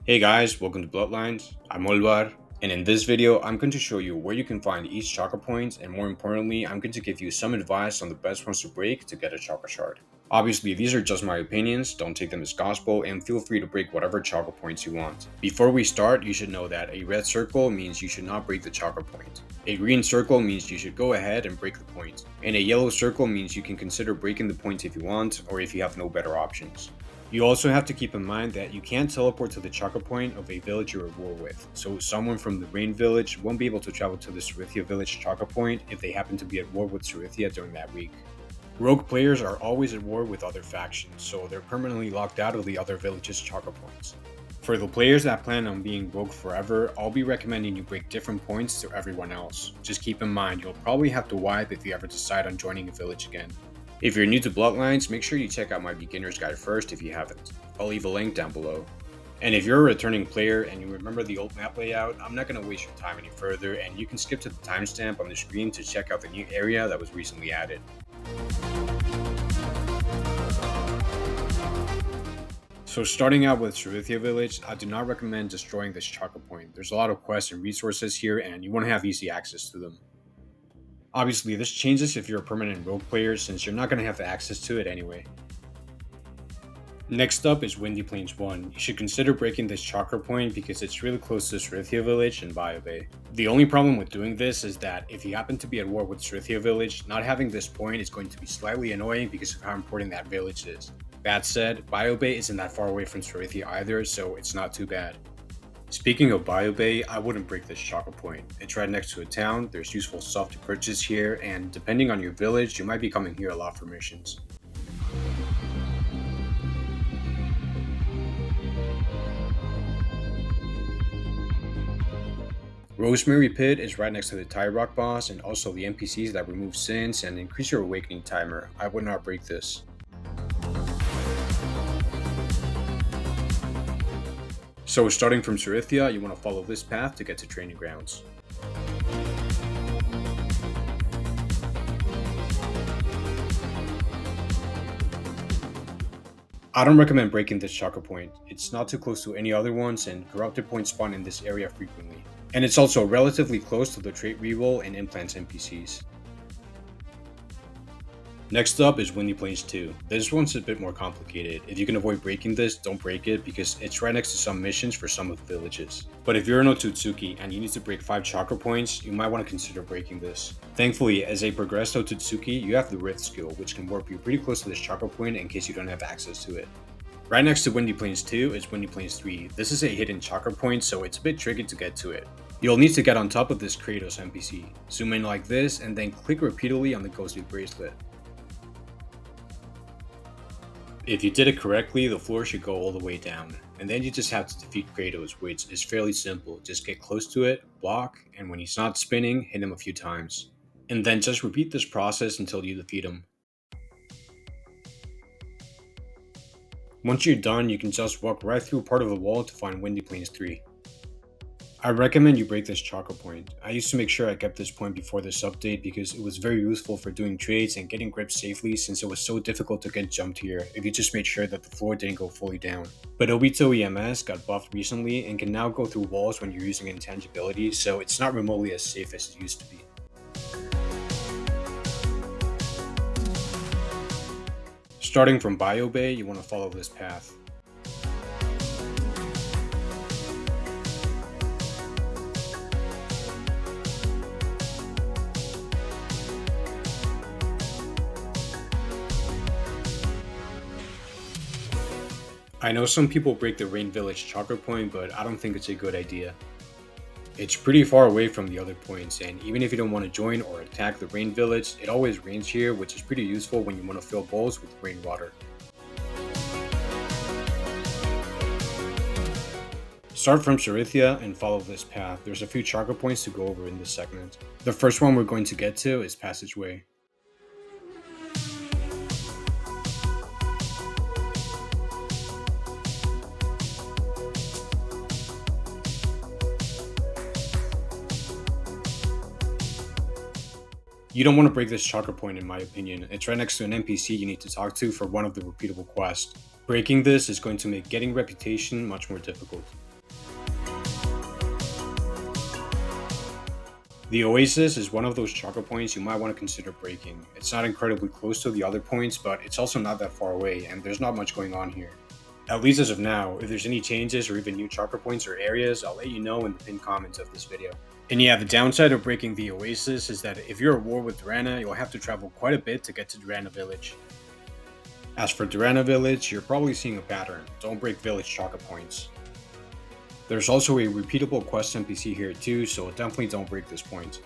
Hey guys, welcome to Bloodlines. I'm Olvaar, and in this video, I'm going to show you where you can find each chakra point, and more importantly, I'm going to give you some advice on the best ones to break to get a chakra shard. Obviously, these are just my opinions, don't take them as gospel, and feel free to break whatever chakra points you want. Before we start, you should know that a red circle means you should not break the chakra point. A green circle means you should go ahead and break the point, and a yellow circle means you can consider breaking the point if you want, or if you have no better options. You also have to keep in mind that you can't teleport to the chakra point of a village you're at war with, so someone from the Rain village won't be able to travel to the Sorythia village chakra point if they happen to be at war with Sorythia during that week. Rogue players are always at war with other factions, so they're permanently locked out of the other village's chakra points. For the players that plan on being rogue forever, I'll be recommending you break different points to everyone else. Just keep in mind you'll probably have to wipe if you ever decide on joining a village again. If you're new to Bloodlines, make sure you check out my beginner's guide first if you haven't. I'll leave a link down below. And if you're a returning player and you remember the old map layout, I'm not going to waste your time any further, and you can skip to the timestamp on the screen to check out the new area that was recently added. So starting out with Sorythia village, I do not recommend destroying this chakra point. There's a lot of quests and resources here, and you want to have easy access to them. Obviously, this changes if you're a permanent rogue player, since you're not going to have access to it anyway. Next up is Windy Plains 1. You should consider breaking this chakra point because it's really close to Sorythia village and Biyo Bay. The only problem with doing this is that if you happen to be at war with Sorythia village, not having this point is going to be slightly annoying because of how important that village is. That said, Biyo Bay isn't that far away from Sorythia either, so it's not too bad. Speaking of Biyo Bay, I wouldn't break this chakra point. It's right next to a town, there's useful stuff to purchase here, and depending on your village, you might be coming here a lot for missions. Rosemary Pit is right next to the Tie Rock boss and also the NPCs that remove sins and increase your awakening timer. I would not break this. So starting from Sorythia, you want to follow this path to get to training grounds. I don't recommend breaking this chakra point. It's not too close to any other ones, and corrupted points spawn in this area frequently. And it's also relatively close to the trait reroll and implants NPCs. Next up is Windy Plains 2. This one's a bit more complicated. If you can avoid breaking this, don't break it because it's right next to some missions for some of the villages. But if you're an Otsutsuki and you need to break 5 chakra points, you might want to consider breaking this. Thankfully, as a progressed Otsutsuki, you have the Rift skill, which can warp you pretty close to this chakra point in case you don't have access to it. Right next to Windy Plains 2 is Windy Plains 3. This is a hidden chakra point, so it's a bit tricky to get to it. You'll need to get on top of this Kratos NPC. Zoom in like this and then click repeatedly on the ghostly bracelet. If you did it correctly, the floor should go all the way down, and then you just have to defeat Kratos, which is fairly simple. Just get close to it, block, and when he's not spinning, hit him a few times. And then just repeat this process until you defeat him. Once you're done, you can just walk right through part of the wall to find Windy Plains 3. I recommend you break this chakra point. I used to make sure I kept this point before this update because it was very useful for doing trades and getting grips safely since it was so difficult to get jumped here if you just made sure that the floor didn't go fully down. But Obito EMS got buffed recently and can now go through walls when you're using intangibility, so it's not remotely as safe as it used to be. Starting from Biyo Bay, you want to follow this path. I know some people break the Rain Village chakra point, but I don't think it's a good idea. It's pretty far away from the other points, and even if you don't want to join or attack the Rain Village, it always rains here, which is pretty useful when you want to fill bowls with rainwater. Start from Sorythia and follow this path. There's a few chakra points to go over in this segment. The first one we're going to get to is Passageway. You don't want to break this chakra point in my opinion. It's right next to an NPC you need to talk to for one of the repeatable quests. Breaking this is going to make getting reputation much more difficult. The Oasis is one of those chakra points you might want to consider breaking. It's not incredibly close to the other points, but it's also not that far away, and there's not much going on here. At least as of now. If there's any changes or even new chakra points or areas, I'll let you know in the pinned comments of this video. And yeah, the downside of breaking the Oasis is that if you're at war with Durana, you'll have to travel quite a bit to get to Durana Village. As for Durana Village, you're probably seeing a pattern. Don't break village chakra points. There's also a repeatable quest NPC here too, so definitely don't break this point.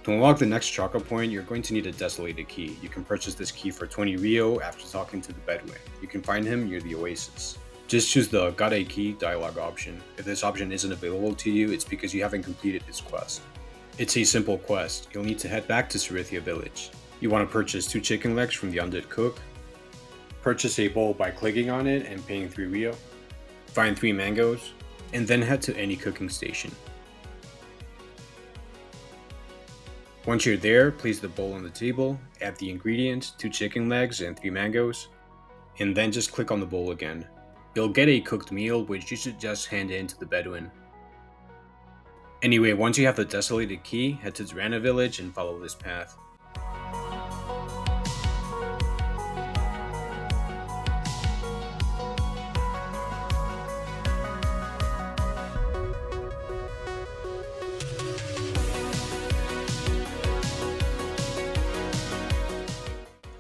To unlock the next chakra point, you're going to need a Desolated Key. You can purchase this key for 20 Rio after talking to the Bedouin. You can find him near the Oasis. Just choose the Got a Key dialogue option. If this option isn't available to you, it's because you haven't completed this quest. It's a simple quest. You'll need to head back to Sorythia village. You want to purchase 2 chicken legs from the undead cook. Purchase a bowl by clicking on it and paying 3 Rio. Find 3 mangoes, and then head to any cooking station. Once you're there, place the bowl on the table, add the ingredients, 2 chicken legs and 3 mangoes, and then just click on the bowl again. You'll get a cooked meal which you should just hand in to the Bedouin. Anyway, once you have the Desolated Key, head to Durana village and follow this path.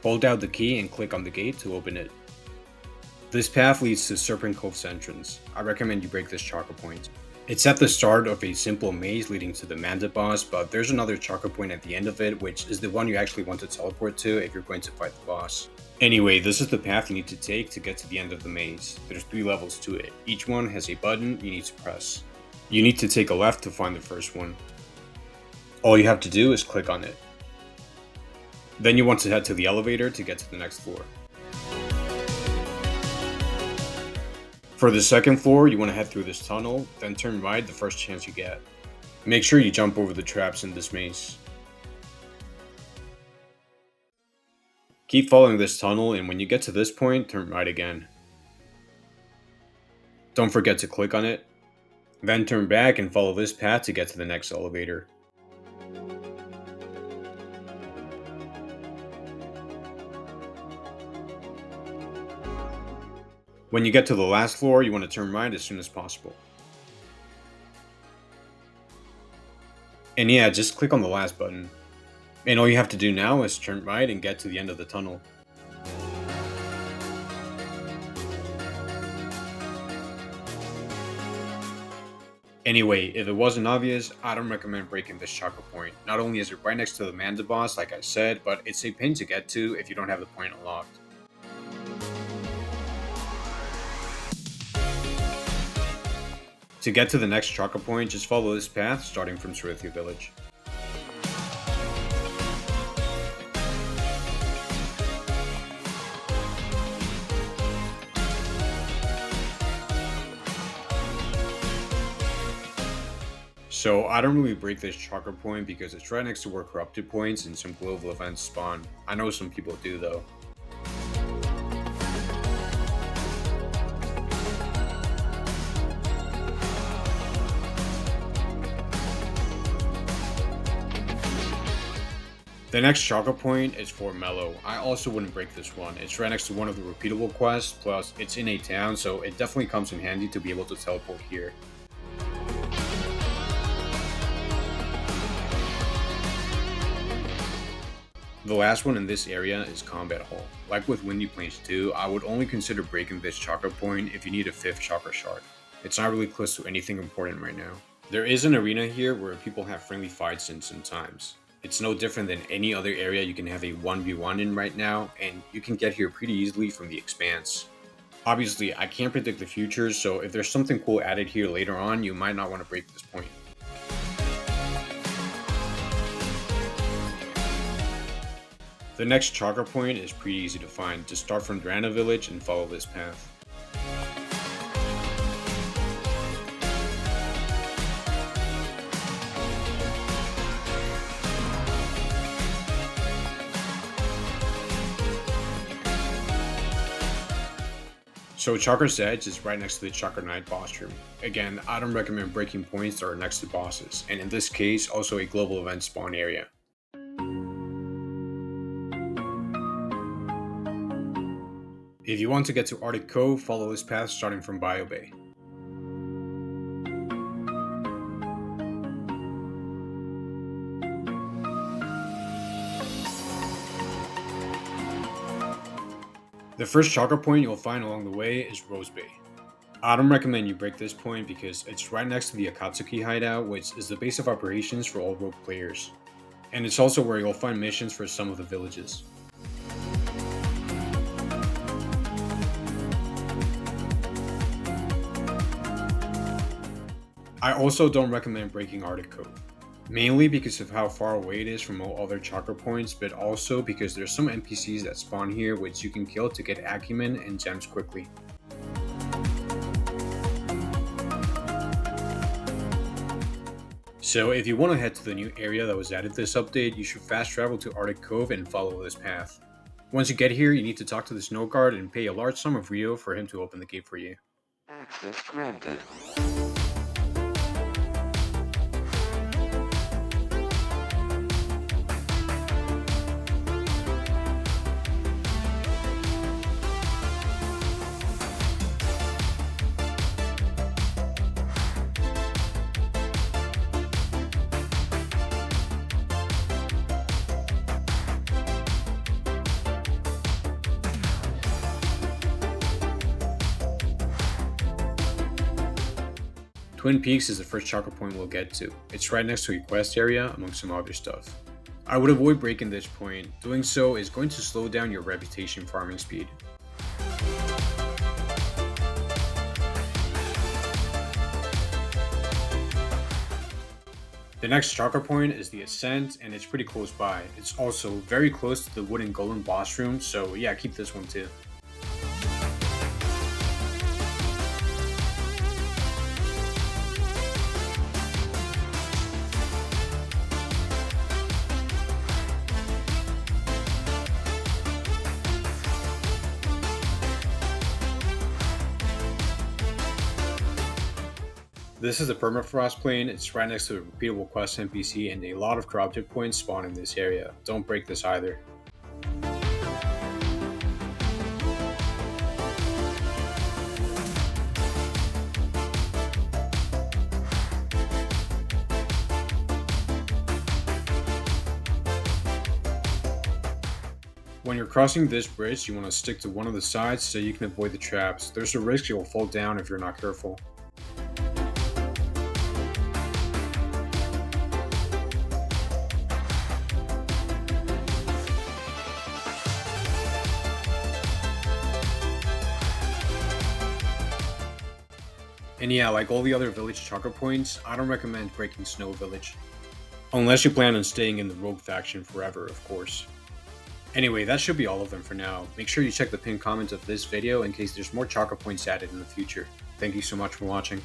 Hold down the key and click on the gate to open it. This path leads to Serpent Cove's entrance. I recommend you break this chakra point. It's at the start of a simple maze leading to the Mandate boss, but there's another chakra point at the end of it, which is the one you actually want to teleport to if you're going to fight the boss. Anyway, this is the path you need to take to get to the end of the maze. There's 3 levels to it. Each one has a button you need to press. You need to take a left to find the first one. All you have to do is click on it. Then you want to head to the elevator to get to the next floor. For the second floor, you want to head through this tunnel, then turn right the first chance you get. Make sure you jump over the traps in this maze. Keep following this tunnel, and when you get to this point, turn right again. Don't forget to click on it. Then turn back and follow this path to get to the next elevator. When you get to the last floor, you want to turn right as soon as possible. And yeah, just click on the last button. And all you have to do now is turn right and get to the end of the tunnel. Anyway, if it wasn't obvious, I don't recommend breaking this chakra point. Not only is it right next to the Mandate boss, like I said, but it's a pain to get to if you don't have the point unlocked. To get to the next chakra point, just follow this path starting from Sorythia village. So I don't really break this chakra point because it's right next to where corrupted points and some global events spawn. I know some people do though. The next chakra point is for Mello. I also wouldn't break this one. It's right next to one of the repeatable quests, plus it's in a town, so it definitely comes in handy to be able to teleport here. The last one in this area is Combat Hall. Like with Windy Plains 2, I would only consider breaking this chakra point if you need a 5th chakra shard. It's not really close to anything important right now. There is an arena here where people have friendly fights in sometimes. It's no different than any other area you can have a 1v1 in right now, and you can get here pretty easily from the Expanse. Obviously, I can't predict the future, so if there's something cool added here later on, you might not want to break this point. The next chakra point is pretty easy to find. Just start from Durana village and follow this path. So Chakra's Edge is right next to the Chakra Knight boss room. Again, I don't recommend breaking points that are next to bosses, and in this case, also a global event spawn area. If you want to get to Arctic Cove, follow this path starting from Biyo Bay. The first chakra point you'll find along the way is Rosemary. I don't recommend you break this point because it's right next to the Akatsuki hideout, which is the base of operations for all rogue players. And it's also where you'll find missions for some of the villages. I also don't recommend breaking Arctic Cove, mainly because of how far away it is from all other chakra points, but also because there's some NPCs that spawn here which you can kill to get acumen and gems quickly. So if you want to head to the new area that was added this update, you should fast travel to Arctic Cove and follow this path. Once you get here, you need to talk to the snow guard and pay a large sum of Rio for him to open the gate for you. Access granted. Twin Peaks is the first chakra point we'll get to. It's right next to a quest area among some other stuff. I would avoid breaking this point. Doing so is going to slow down your reputation farming speed. The next chakra point is the Ascent, and it's pretty close by. It's also very close to the wooden golem boss room, so yeah, keep this one too. This is the Permafrost plane. It's right next to a repeatable quest NPC, and a lot of corrupted points spawn in this area. Don't break this either. When you're crossing this bridge, you want to stick to one of the sides so you can avoid the traps. There's a risk you'll fall down if you're not careful. And yeah, like all the other village chakra points, I don't recommend breaking Snow Village. Unless you plan on staying in the rogue faction forever, of course. Anyway, that should be all of them for now. Make sure you check the pinned comment of this video in case there's more chakra points added in the future. Thank you so much for watching.